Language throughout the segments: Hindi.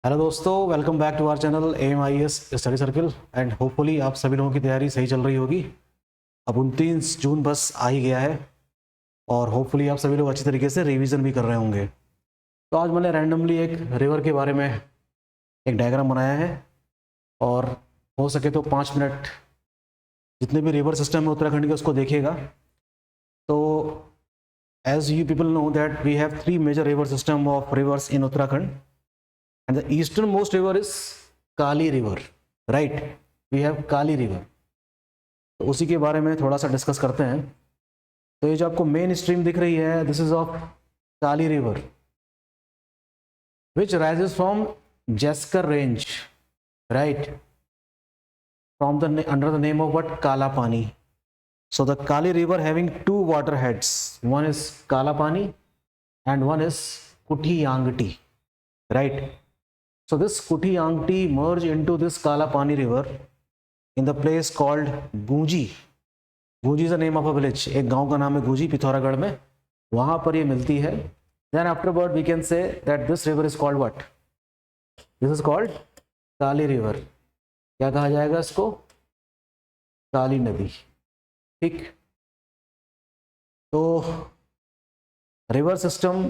हेलो दोस्तों, welcome back to our channel AMIS study circle. And hopefully आप सभी लोगों की तैयारी सही चल रही होगी। अब 29 जून बस आ ही गया है और होपफुली आप सभी लोग अच्छी तरीके से रिवीजन भी कर रहे होंगे। तो आज मैंने रैंडमली एक रिवर के बारे में एक डायग्राम बनाया है और हो सके तो 5 मिनट जितने भी रिवर सिस्टम है उत्तराखंड के उसको देखिएगा। तो as you people know that we have 3 major river system of rivers in Uttarakhand and the easternmost river is Kali river, right? We have Kali river। तो उसी के बारे में थोड़ा सा डिस्कस करते हैं। तो ये जो आपको मेन स्ट्रीम दिख रही है, this is of Kali river which rises from Zanskar range, right? From the under the name of what, Kala Pani. So the Kali river having 2 water heads, one is Kala Pani and one is Kuthi-Yangti, right? So this Kuthi-Yangti merge into this Kalapani river in the place called Gunji। Gunji is the name of a village, एक गांव का नाम है गुंजी, पिथौरागढ़ में, वहां पर ये मिलती है। Then afterward we can say that this river is called what? This is called Kali river। क्या कहा जाएगा इसको? काली नदी, ठीक। तो रिवर सिस्टम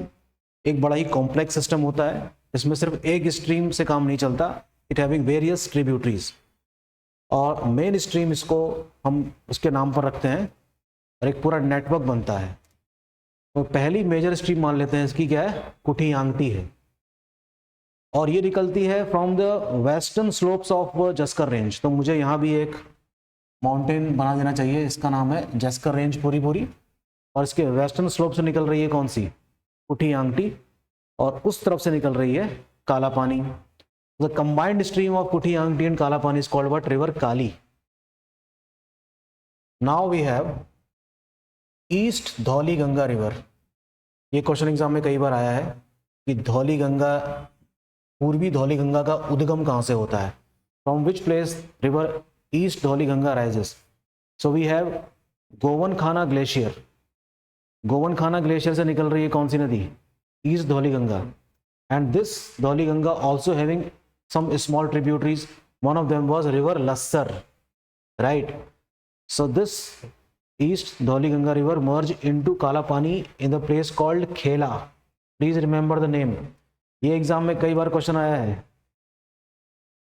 एक बड़ा ही कॉम्प्लेक्स सिस्टम होता है। इसमें सिर्फ एक स्ट्रीम से काम नहीं चलता, इट हैविंग वेरियस ट्रिब्यूटरीज, और मेन स्ट्रीम इसको हम उसके नाम पर रखते हैं और एक पूरा नेटवर्क बनता है। तो पहली मेजर स्ट्रीम मान लेते हैं इसकी, क्या है? कुठी-यांगटी है, और ये निकलती है from the western slopes of Zanskar range. तो मुझे यहाँ भी एक माउंटेन बना देना चाहिए, इसका नाम है जस्कर रेंज पूरी, और इसके वेस्टर्न स्लोप से निकल रही है कौन सी? कुठी-यांगटी, और उस तरफ से निकल रही है Kala Pani. The combined stream of Kuthi-Yankti and Kala Pani is called what? River Kali. Now we have east Dhauli Ganga river. ये क्वेश्चन एग्जाम में कई बार आया है कि धौली गंगा, पूर्वी धौली गंगा का उद्गम कहां से होता है? From which place river east Dhauli Ganga rises? So we have Gowankhana glacier. Gowankhana glacier से निकल रही है कौन सी नदी? East Dhauli Ganga. And this Dhauli Ganga also having some small tributaries, one of them was river Lassar, right? So this east Dhauli Ganga river merge into Kala Pani in the place called Khela. Please remember the name. ये एग्जाम में कई बार क्वेश्चन आया है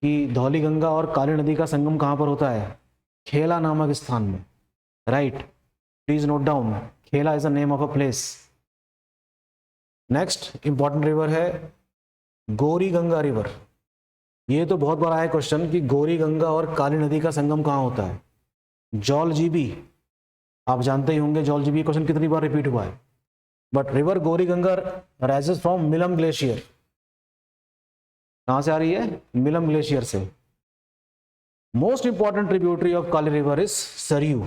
कि धौली गंगा और काली नदी का संगम कहां पर होता है? खेला नामक स्थान में, राइट? प्लीज नोट डाउन, खेला is the name of a place. Next important river है गौरी गंगा रिवर। ये तो बहुत बड़ा है क्वेश्चन कि गौरी गंगा और काली नदी का संगम कहाँ होता है? जौलजीबी, आप जानते ही होंगे जौलजीबी क्वेश्चन कितनी बार रिपीट हुआ है। But river Gauri Ganga rises from Milam glacier. कहां से आ रही है? मिलम ग्लेशियर से। Most important tributary of Kali river is Saryu.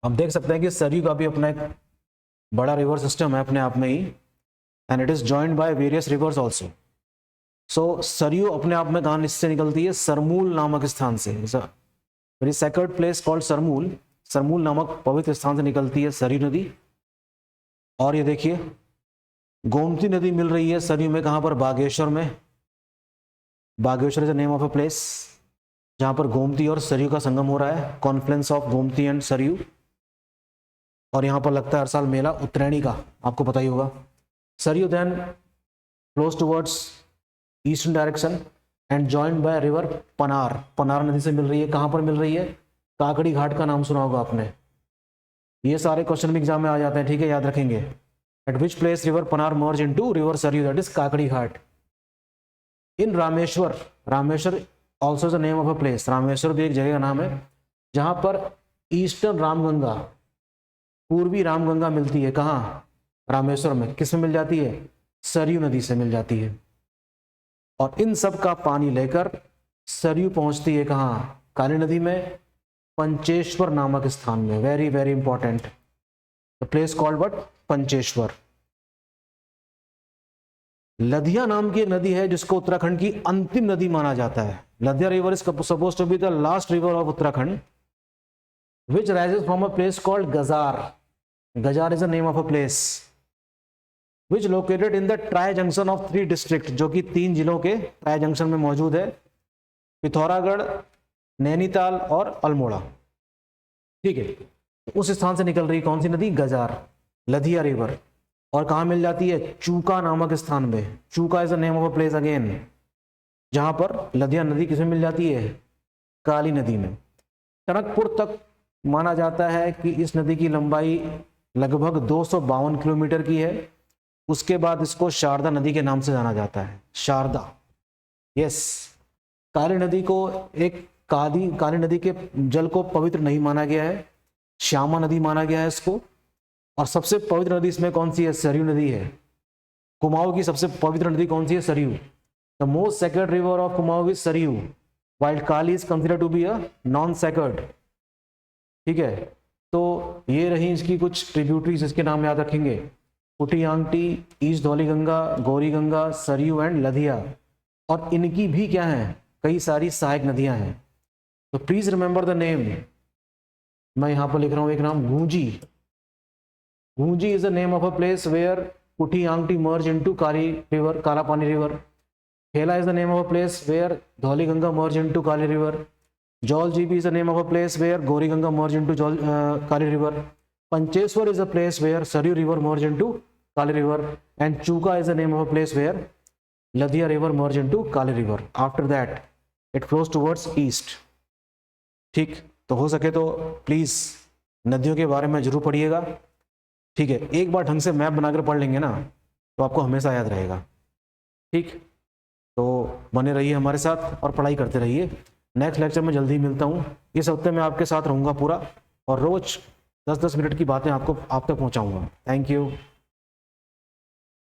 हम देख सकते हैं कि सरयू का भी अपना एक बड़ा रिवर सिस्टम है अपने आप में ही, and it is joined by various rivers also। so Saryu अपने आप में कहां से निकलती है? सरमूल नामक स्थान से। Very sacred place called Sarmool. Sarmool नामक पवित्र स्थान से निकलती है सरयू नदी। और ये देखिए गोमती नदी मिल रही है सरयू में, कहां पर? बागेश्वर में। Bageshwar is the name of a place जहां पर गोमती और सरयू का संगम हो रहा है, Confluence of Gomti and Saryu. और यहां पर लगता है हर साल मेला उत्तरायणी का, आपको पता ही होगा। Saryu then flows towards eastern direction and joined by river Panar. Panar नदी से मिल रही है, कहां पर मिल रही है? काकड़ी घाट का नाम सुना होगा आपने। ये सारे क्वेश्चन भी एग्जाम में आ जाते हैं, ठीक है, याद रखेंगे। At which place river Panar merge into river Saryu, that is Kakri Ghat. In Rameshwar, Rameshwar also is the name of a place. Rameshwar भी एक जगह का नाम है जहां पर ईस्टर्न रामगंगा, पूर्वी रामगंगा मिलती है। कहां? रामेश्वर में। किस में मिल जाती है? सरयू नदी से मिल जाती है। और इन सब का पानी लेकर सरयू पहुंचती है कहां? काली नदी में, पंचेश्वर नामक स्थान में। Very very important, the place called what? Pancheshwar. Ladhia नाम की एक नदी है जिसको उत्तराखंड की अंतिम नदी माना जाता है। Ladhiya river is supposed to be the last river of Uttarakhand which rises from a place called Gajar. Gajar is the name of a place. Which located in the tri junction of 3 district, जो कि 3 जिलों के ट्राई जंक्शन में मौजूद है, पिथौरागढ़, नैनीताल और अल्मोड़ा। ठीक है, तो उस स्थान से निकल रही कौन सी नदी? गजार, लधिया रिवर। और कहाँ मिल जाती है? चूका नामक स्थान में। चूका is the name of a place again, जहां पर लधिया नदी किसमें मिल जाती है? काली नदी में। टनकपुर तक माना जाता है कि इस नदी की लंबाई लगभग 252 किलोमीटर की है। उसके बाद इसको शारदा नदी के नाम से जाना जाता है, शारदा। यस, काली नदी को एक काली नदी के जल को पवित्र नहीं माना गया है, श्यामा नदी माना गया है इसको। और सबसे पवित्र नदी इसमें कौन सी है? सरयू नदी है। कुमाऊं की सबसे पवित्र नदी कौन सी है? Sarayu. The most sacred river of Kumaon is Sarayu, while Kali is considered to be a non sacred. ठीक है, तो ये रही इसकी कुछ ट्रिब्यूटरीज, इसके नाम याद रखेंगे। कुटियांगटी, ईस्ट धौलीगंगा, गौरी गंगा, सरयू एंड लधिया। और इनकी भी क्या है? कई सारी सहायक नदियां हैं। तो प्लीज रिमेंबर द नेम। मैं यहां पर लिख रहा हूं एक नाम, Gunji. Gunji is the name of a place where Kutiyangti merge into Kali river, Kalapani river. Khela is the name of a place where Dhauliganga merge into Kali river. Jauljibi is the name of a place where Gauri Ganga merge into Kali River. Pancheshwar is a place where Saryu River merge into Kali River, and Chuka is the name of a place where Ladhiya River merge into Kali River. After that, it flows towards east. ठीक, तो हो सके तो प्लीज नदियों के बारे में जरूर पढ़िएगा। ठीक है, एक बार ढंग से मैप बनाकर पढ़ लेंगे ना तो आपको हमेशा याद रहेगा। ठीक, तो बने रहिए हमारे साथ और पढ़ाई करते रहिए। नेक्स्ट लेक्चर में जल्दी मिलता हूँ। इस हफ्ते मैं आपके साथ रहूँगा पूरा, और रोज 10-10 मिनट की बातें आपको आप तक पहुँचाऊँगा। Thank you.